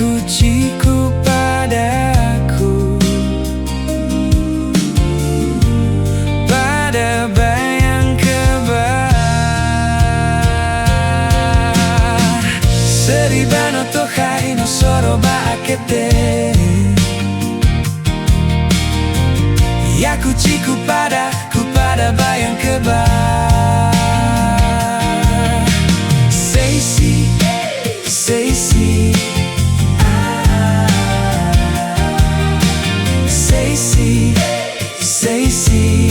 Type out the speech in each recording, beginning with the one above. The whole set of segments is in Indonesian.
Kuciku padaku, pada bayang kebar. Seribano tohai no soro baakete, ya kuciku padaku, pada bayang kebar. Say si, say si. Say si,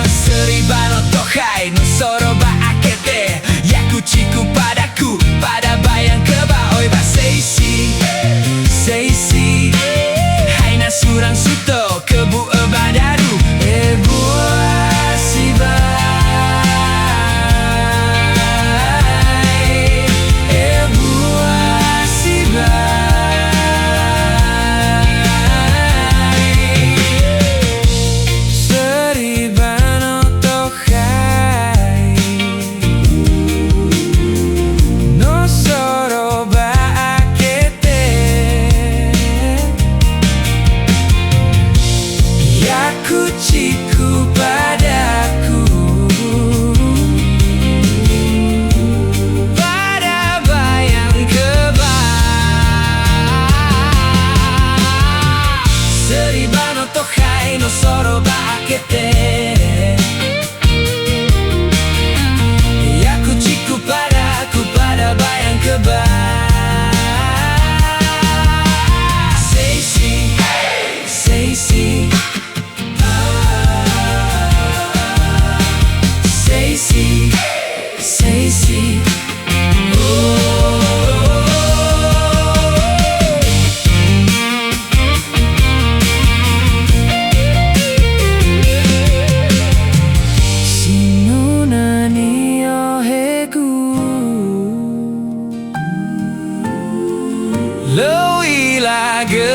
seribano tohai no soro baakete, ya kuciku padaku, pada bayang kebar. Oi ba say si, hai na surang suto kebu ebadaru ebu asibai. Kuciku padaku, pada bayang kebar. Seribano tohai no soro baakete, ya kuciku padaku, pada bayang kebar. Say si, say si. Say si, Sinuna ni ohegu, lo ilaga.